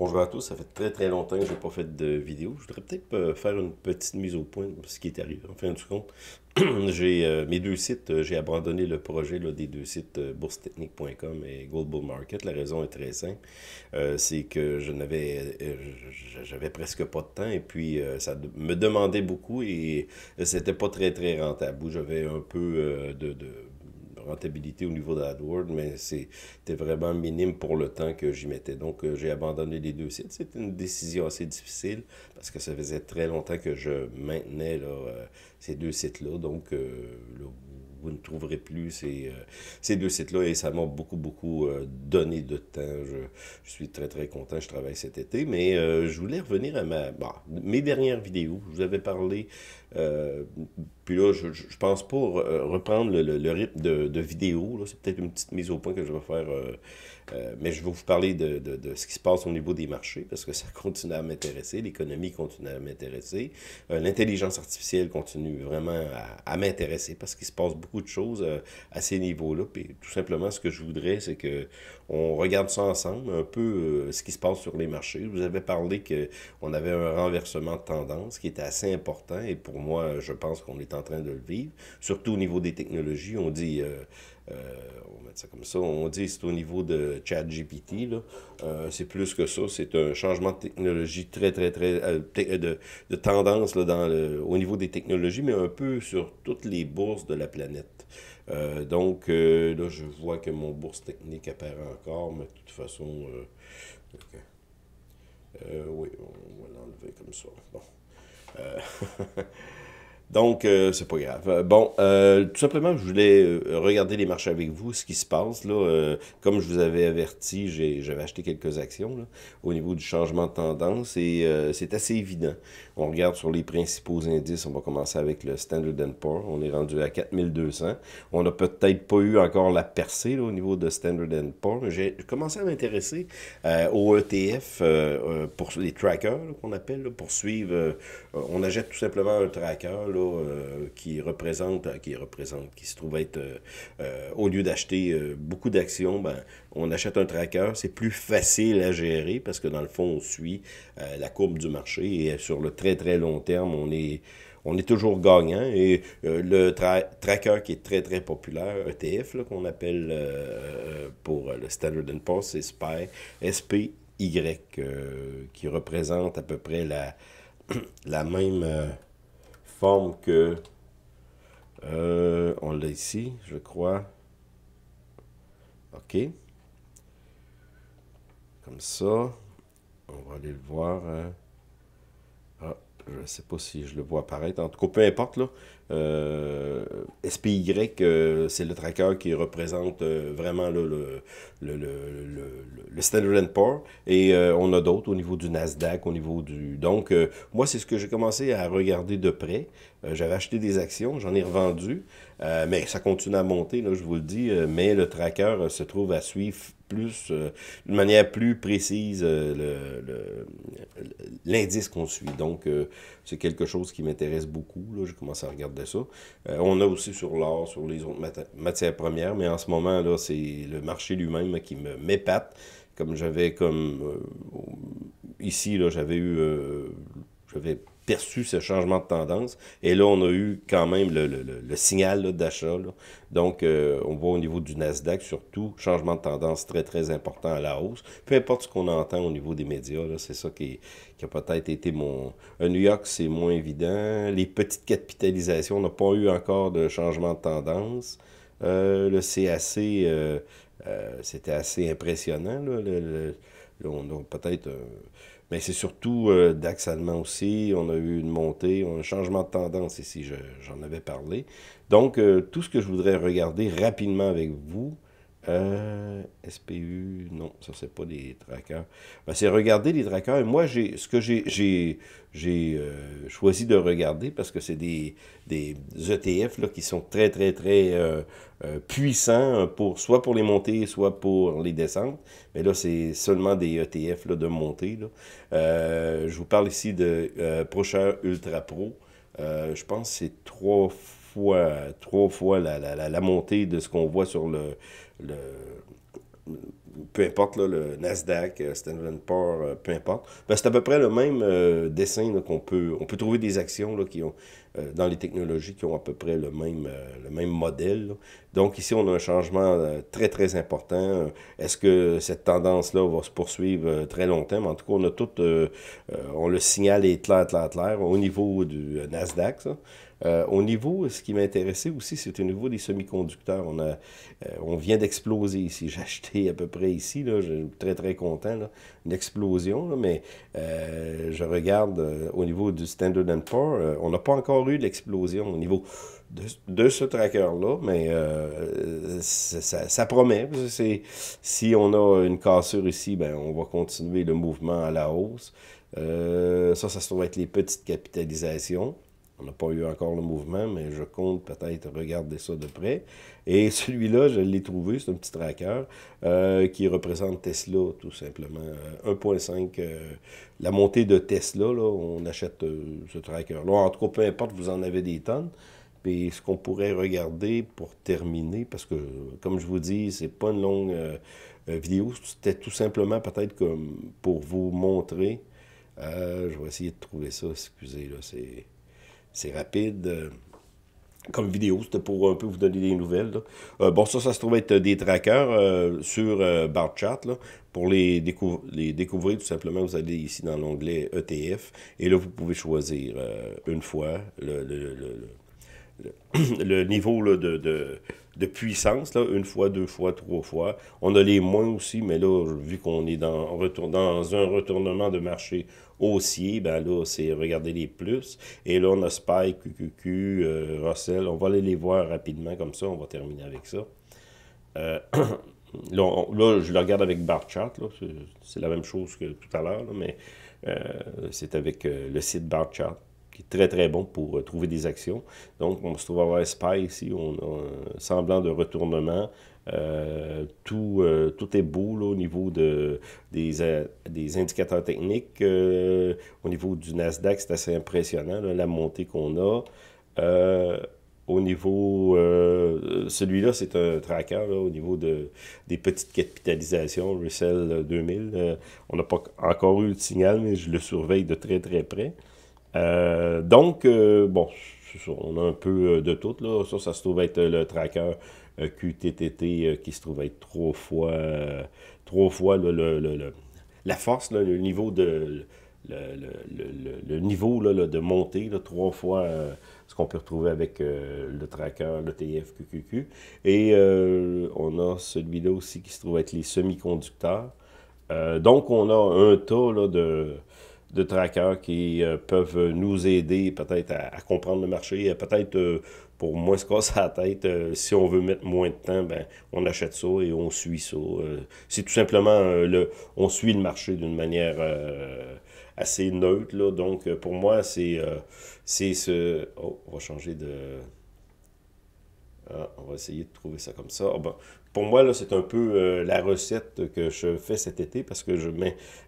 Bonjour à tous, ça fait très longtemps que j'ai pas fait de vidéo. Je voudrais peut-être faire une petite mise au point de ce qui est arrivé. En fin de compte, j'ai mes deux sites, j'ai abandonné le projet là, des deux sites boursetechnique.com et Gold Bull Market. La raison est très simple, c'est que j'avais presque pas de temps et puis me demandait beaucoup et c'était pas très rentable. J'avais un peu de rentabilité au niveau de AdWords, mais c'était vraiment minime pour le temps que j'y mettais. Donc, j'ai abandonné les deux sites. C'était une décision assez difficile parce que ça faisait très longtemps que je maintenais là, ces deux sites-là. Donc, là, vous ne trouverez plus ces deux sites-là et ça m'a beaucoup donné de temps. Je suis très content, je travaille cet été, mais je voulais revenir à mes dernières vidéos. Je vous avais parlé, euh, puis là, je pense pas reprendre le rythme de vidéo. C'est peut-être une petite mise au point que je vais faire, mais je vais vous parler de ce qui se passe au niveau des marchés parce que ça continue à m'intéresser, l'économie continue à m'intéresser, l'intelligence artificielle continue vraiment à m'intéresser parce qu'il se passe beaucoup de choses à ces niveaux-là. Puis tout simplement, ce que je voudrais, c'est que on regarde ça ensemble, un peu ce qui se passe sur les marchés. Vous avez parlé qu'on avait un renversement de tendance qui était assez important et pour moi, je pense qu'on est en train de le vivre, surtout au niveau des technologies. On dit, on va mettre ça comme ça, on dit c'est au niveau de ChatGPT, là. C'est plus que ça, c'est un changement de technologie de tendance là, au niveau des technologies, mais un peu sur toutes les bourses de la planète. Là, je vois que mon bourse technique apparaît encore, mais de toute façon, ok. Oui, on va l'enlever comme ça. Bon. Euh, Donc, c'est pas grave. Tout simplement, je voulais regarder les marchés avec vous, ce qui se passe. Là, comme je vous avais averti, j'avais acheté quelques actions là, au niveau du changement de tendance et c'est assez évident. On regarde sur les principaux indices, on va commencer avec le Standard Poor's. On est rendu à 4200. On n'a peut-être pas eu encore la percée là, au niveau de Standard Poor's. J'ai commencé à m'intéresser aux ETF pour les trackers qu'on appelle, là, pour suivre. On achète tout simplement un tracker là, qui se trouve être, au lieu d'acheter beaucoup d'actions, ben, on achète un tracker. C'est plus facile à gérer parce que dans le fond, on suit la courbe du marché et sur le très long terme, on est toujours gagnant. Et tracker qui est très populaire, ETF, qu'on appelle pour le Standard Poor's, c'est SPY, qui représente à peu près la même forme que, on l'a ici, je crois. OK. Comme ça. On va aller le voir. Ah, je ne sais pas si je le vois apparaître. En tout cas, peu importe, là. SPY, c'est le tracker qui représente vraiment là, le Standard Poor's. Et on a d'autres au niveau du Nasdaq, au niveau du... Donc, moi, c'est ce que j'ai commencé à regarder de près. J'avais acheté des actions, j'en ai revendu. Mais ça continue à monter, là, je vous le dis. Mais le tracker se trouve à suivre d'une manière plus précise l'indice qu'on suit. Donc, c'est quelque chose qui m'intéresse beaucoup. Là, j'ai commencé à regarder ça. On a aussi sur l'or, sur les autres matières premières, mais en ce moment, là, c'est le marché lui-même qui m'épate. Comme ici, là, j'avais perçu ce changement de tendance. Et là, on a eu quand même le signal d'achat. Donc, on voit au niveau du Nasdaq, surtout, changement de tendance très important à la hausse. Peu importe ce qu'on entend au niveau des médias, c'est ça qui a peut-être été mon... New York, c'est moins évident. Les petites capitalisations, on n'a pas eu encore de changement de tendance. Le CAC, c'était assez impressionnant. Là, là, on a peut-être... mais c'est surtout DAX allemand aussi. On a eu une montée, un changement de tendance ici, j'en avais parlé. Donc, tout ce que je voudrais regarder rapidement avec vous, SPU, non, ça c'est pas des trackers. Ben, c'est regarder les trackers. Et moi, ce que j'ai choisi de regarder parce que c'est des ETF là, qui sont très puissants soit pour les montées, soit pour les descentes. Mais là, c'est seulement des ETF là, de montée. Là. Je vous parle ici de ProShare Ultra Pro. Je pense que c'est trois fois la montée de ce qu'on voit sur le peu importe, là, le Nasdaq, Standard & Poor's, peu importe, ben, c'est à peu près le même dessin là, on peut trouver des actions là, qui ont, dans les technologies qui ont à peu près le même modèle. Là. Donc ici, on a un changement très, très important. Est-ce que cette tendance-là va se poursuivre très longtemps? Mais en tout cas, on a tout, on le signal est clair, clair, clair au niveau du Nasdaq. Ça. Au niveau, ce qui m'intéressait aussi, c'est au niveau des semi-conducteurs. On vient d'exploser ici. J'ai acheté à peu près ici, là, je suis très très content, là, une explosion, là, mais je regarde au niveau du Standard & Poor's, on n'a pas encore eu l'explosion au niveau de ce tracker-là, mais ça promet. Si on a une cassure ici, ben, on va continuer le mouvement à la hausse. Ça se trouve être les petites capitalisations. On n'a pas eu encore le mouvement, mais je compte peut-être regarder ça de près. Et celui-là, je l'ai trouvé, c'est un petit tracker qui représente Tesla, tout simplement. 1,5, la montée de Tesla, là, on achète ce tracker-là. En tout cas, peu importe, vous en avez des tonnes. Puis ce qu'on pourrait regarder pour terminer, parce que, comme je vous dis, c'est pas une longue vidéo, c'était tout simplement peut-être comme pour vous montrer. Je vais essayer de trouver ça, excusez, là, c'est rapide. Comme vidéo, c'était pour un peu vous donner des nouvelles. Bon, ça se trouve être des trackers sur Barchat. Là. Pour les découvrir, tout simplement, vous allez ici dans l'onglet ETF. Et là, vous pouvez choisir une fois le niveau là, de puissance, là, une fois, deux fois, trois fois. On a les moins aussi, mais là, vu qu'on est dans un retournement de marché haussier, ben là, c'est regarder les plus. Et là, on a Spike, QQQ, Russell. On va aller les voir rapidement, comme ça, on va terminer avec ça. Là, je le regarde avec bar chart, c'est la même chose que tout à l'heure, mais c'est avec le site bar chart qui est très très bon pour trouver des actions. Donc, on se trouve à avoir SPY ici, on a un semblant de retournement. Tout est beau là, au niveau des indicateurs techniques. Au niveau du Nasdaq, c'est assez impressionnant, là, la montée qu'on a. Au niveau, celui-là, c'est un tracker là, au niveau des petites capitalisations, Russell 2000. On n'a pas encore eu le signal, mais je le surveille de très très près. Donc, bon, on a un peu de tout, là. Ça se trouve être le tracker QTTT qui se trouve être trois fois la force, là, le niveau le niveau là, de montée, là, trois fois ce qu'on peut retrouver avec le tracker, le TFQQQ. Et on a celui-là aussi qui se trouve être les semi-conducteurs. Donc, on a un tas là, de trackers qui peuvent nous aider peut-être à comprendre le marché, peut-être pour moins se casser la tête, si on veut mettre moins de temps, ben, on achète ça et on suit ça. C'est tout simplement, on suit le marché d'une manière assez neutre. Là. Donc, pour moi, c'est ce... Oh, on va changer de... Ah, on va essayer de trouver ça comme ça. Ah, ben, pour moi, là, c'est un peu la recette que je fais cet été parce que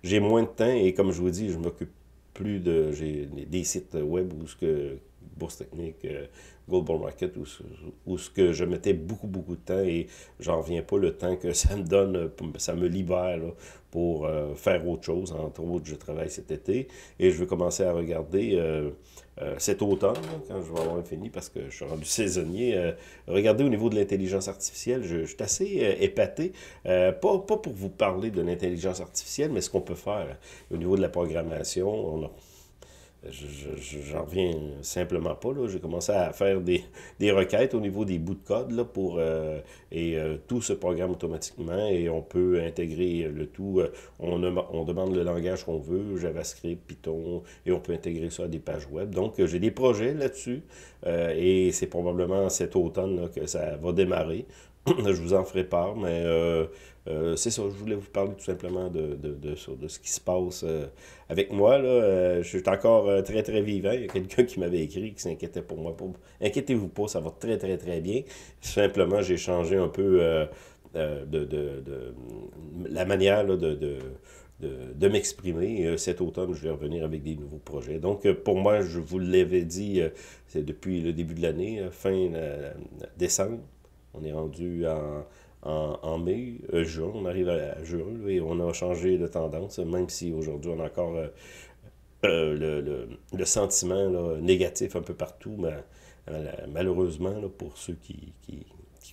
j'ai moins de temps et comme je vous dis, je m'occupe plus de... J'ai des sites web où ce que Bourse Technique, Global Market, où ce que je mettais beaucoup, beaucoup de temps et j'en reviens pas le temps que ça me donne, ça me libère là, pour faire autre chose. Entre autres, je travaille cet été et je vais commencer à regarder cet automne, là, quand je vais avoir fini, parce que je suis rendu saisonnier. Regardez au niveau de l'intelligence artificielle, je suis assez épaté. Pas pour vous parler de l'intelligence artificielle, mais ce qu'on peut faire au niveau de la programmation. J'en reviens simplement pas. J'ai commencé à faire des requêtes au niveau des bouts de code là, tout se programme automatiquement et on peut intégrer le tout. On demande le langage qu'on veut, JavaScript, Python, et on peut intégrer ça à des pages web. Donc, j'ai des projets là-dessus et c'est probablement cet automne là, que ça va démarrer. Je vous en ferai part, mais c'est ça, je voulais vous parler tout simplement de ce qui se passe avec moi. Là, je suis encore très très vivant. Il y a quelqu'un qui m'avait écrit qui s'inquiétait pour moi. Inquiétez-vous pas, ça va très très très bien. Simplement, j'ai changé un peu la manière là, de m'exprimer. Cet automne, je vais revenir avec des nouveaux projets. Donc, pour moi, je vous l'avais dit, c'est depuis le début de l'année, fin décembre. On est rendu en mai, juin, on arrive à juin, là, et on a changé de tendance, même si aujourd'hui on a encore le sentiment là, négatif un peu partout, mais malheureusement, là, pour ceux qui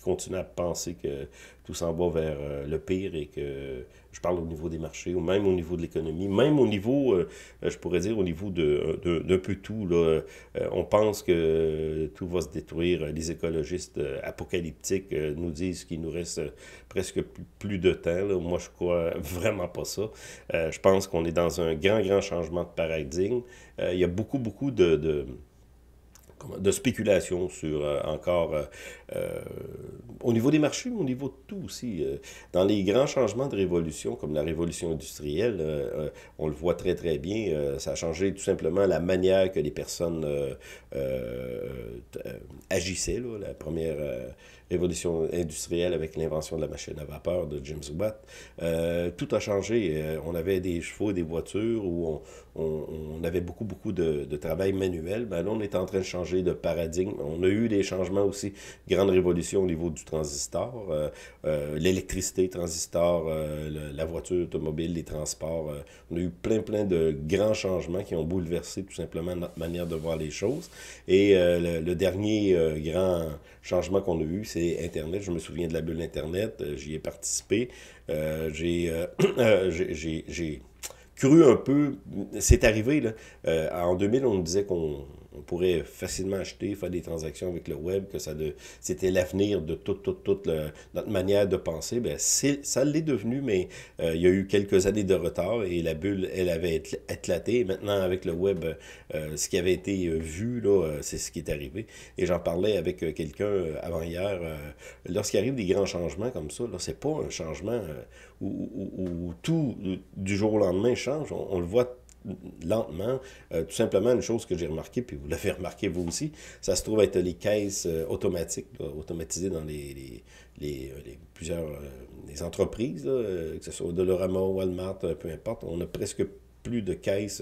continuent à penser que tout s'en va vers le pire et que je parle au niveau des marchés ou même au niveau de l'économie, même au niveau, je pourrais dire au niveau d'un peu tout, là, on pense que tout va se détruire. Les écologistes apocalyptiques nous disent qu'il nous reste presque plus de temps. Là. Moi, je crois vraiment pas ça. Je pense qu'on est dans un grand changement de paradigme. Il y a beaucoup de spéculation sur encore euh, au niveau des marchés, mais au niveau de tout aussi. Dans les grands changements de révolution, comme la révolution industrielle, on le voit très bien, ça a changé tout simplement la manière que les personnes euh, agissaient. Là, la première révolution industrielle avec l'invention de la machine à vapeur de James Watt. Tout a changé. On avait des chevaux et des voitures où on avait beaucoup de travail manuel. Ben là, on est en train de changer de paradigme. On a eu des changements aussi, grande révolution au niveau du transistor, l'électricité, transistor, la voiture automobile, les transports. On a eu plein de grands changements qui ont bouleversé tout simplement notre manière de voir les choses. Et le dernier grand changement qu'on a eu, c'est Internet. Je me souviens de la bulle Internet. J'y ai participé. J'ai cru un peu, c'est arrivé, là. En 2000, on nous disait qu'on pourrait facilement acheter, faire des transactions avec le web, que c'était l'avenir de toute notre manière de penser. Ben, ça l'est devenu, mais il y a eu quelques années de retard et la bulle, elle avait éclaté. Et maintenant, avec le web, ce qui avait été vu, là, c'est ce qui est arrivé. Et j'en parlais avec quelqu'un avant-hier. Lorsqu'il arrive des grands changements comme ça, là, c'est pas un changement où tout du jour au lendemain change. On le voit lentement. Tout simplement, une chose que j'ai remarqué, puis vous l'avez remarqué vous aussi, ça se trouve être les caisses automatiques, là, automatisées dans plusieurs les entreprises, là, que ce soit Dollarama, Walmart, peu importe. On a presque plus de caisses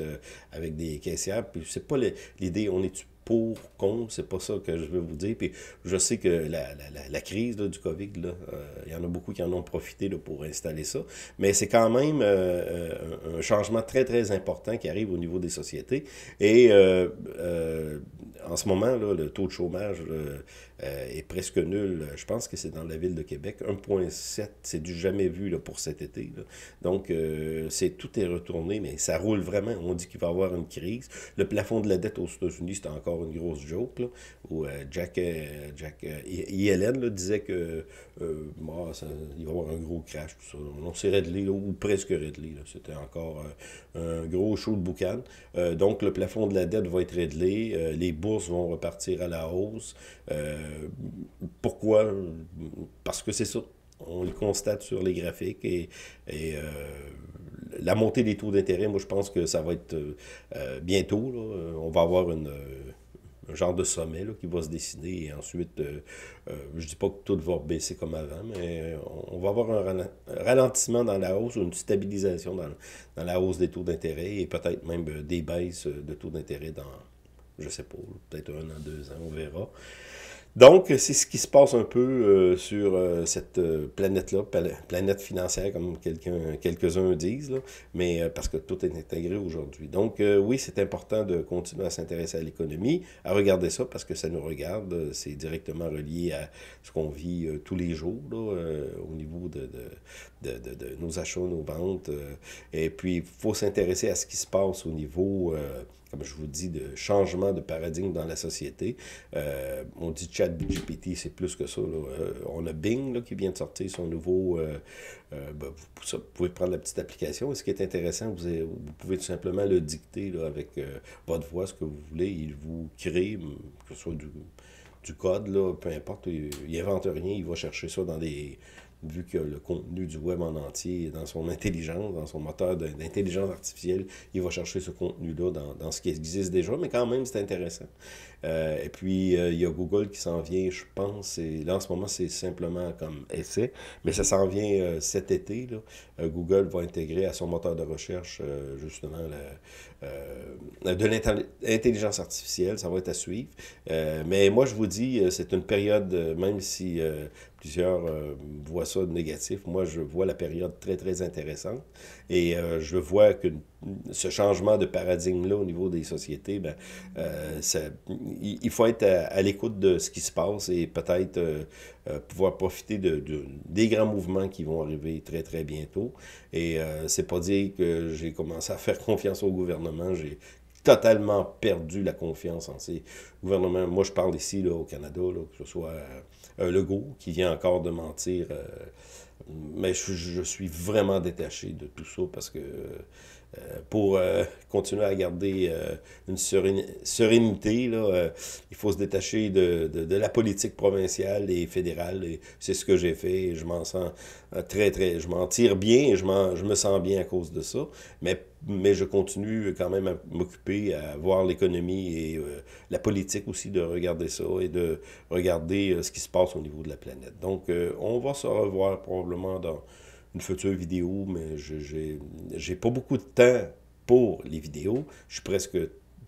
avec des caissières. Puis c'est pas l'idée, on est pour, contre, c'est pas ça que je veux vous dire. Puis je sais que la crise là, du COVID, là, il y en a beaucoup qui en ont profité là, pour installer ça, mais c'est quand même un changement très important qui arrive au niveau des sociétés. Et en ce moment, là, le taux de chômage est presque nul. Je pense que c'est dans la ville de Québec. 1,7, c'est du jamais vu là, pour cet été. Là. Donc, tout est retourné, mais ça roule vraiment. On dit qu'il va y avoir une crise. Le plafond de la dette aux États-Unis, c'est encore une grosse joke. Là, où Jack Yellen là, disait que il va y avoir un gros crash. Tout ça. On s'est réglé, là, ou presque réglé. C'était encore un gros show de boucan. Donc, le plafond de la dette va être réglé. Les bourses vont repartir à la hausse. Pourquoi? Parce que c'est ça. On le constate sur les graphiques et la montée des taux d'intérêt, moi je pense que ça va être bientôt. Là, on va avoir un genre de sommet là, qui va se dessiner et ensuite, je dis pas que tout va baisser comme avant, mais on va avoir un ralentissement dans la hausse ou une stabilisation dans la hausse des taux d'intérêt et peut-être même des baisses de taux d'intérêt dans, je sais pas, peut-être 1 an, 2 ans, on verra. Donc, c'est ce qui se passe un peu sur cette planète-là, planète financière, comme quelques-uns disent, là, mais parce que tout est intégré aujourd'hui. Donc, oui, c'est important de continuer à s'intéresser à l'économie, à regarder ça parce que ça nous regarde. C'est directement relié à ce qu'on vit tous les jours, là, au niveau de nos achats, nos ventes. Et puis, il faut s'intéresser à ce qui se passe au niveau comme je vous dis, de changement de paradigme dans la société. On dit chat GPT, c'est plus que ça. Là. On a Bing là, qui vient de sortir son nouveau... vous pouvez prendre la petite application. Et ce qui est intéressant, vous pouvez tout simplement le dicter là, avec votre voix, ce que vous voulez. Il vous crée, que ce soit du code, là, peu importe. Il n'invente rien, il va chercher ça dans des... Vu que le contenu du web en entier est dans son intelligence, dans son moteur d'intelligence artificielle, il va chercher ce contenu-là dans ce qui existe déjà, mais quand même, c'est intéressant. Et puis, il y a Google qui s'en vient, je pense, et là, en ce moment, c'est simplement comme essai, mais ça s'en vient cet été, là. Google va intégrer à son moteur de recherche, justement, de l'intelligence artificielle, ça va être à suivre. Mais moi, je vous dis, c'est une période, même si Plusieurs voient ça négatif. Moi, je vois la période très, très intéressante. Et je vois que ce changement de paradigme-là au niveau des sociétés, ben, il faut être à l'écoute de ce qui se passe et peut-être pouvoir profiter des grands mouvements qui vont arriver très, très bientôt. Et c'est pas dire que j'ai commencé à faire confiance au gouvernement. J'ai totalement perdu la confiance en ces gouvernements. Moi, je parle ici là, au Canada, là, que ce soit Legault, qui vient encore de mentir. Mais je suis vraiment détaché de tout ça parce que pour continuer à garder une sérénité, là, il faut se détacher de la politique provinciale et fédérale. Et c'est ce que j'ai fait. Et je m'en sens je m'en tire bien et je me sens bien à cause de ça. Mais je continue quand même à m'occuper, à voir l'économie et la politique aussi, de regarder ça et de regarder ce qui se passe au niveau de la planète. Donc, on va se revoir probablement dans une future vidéo, mais j'ai pas beaucoup de temps pour les vidéos. Je suis presque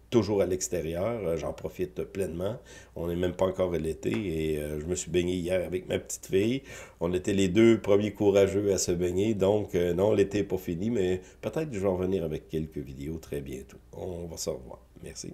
toujours à l'extérieur, j'en profite pleinement. On n'est même pas encore à l'été et je me suis baigné hier avec ma petite fille. On était les deux premiers courageux à se baigner, donc non, l'été n'est pas fini, mais peut-être que je vais revenir avec quelques vidéos très bientôt. On va se revoir. Merci.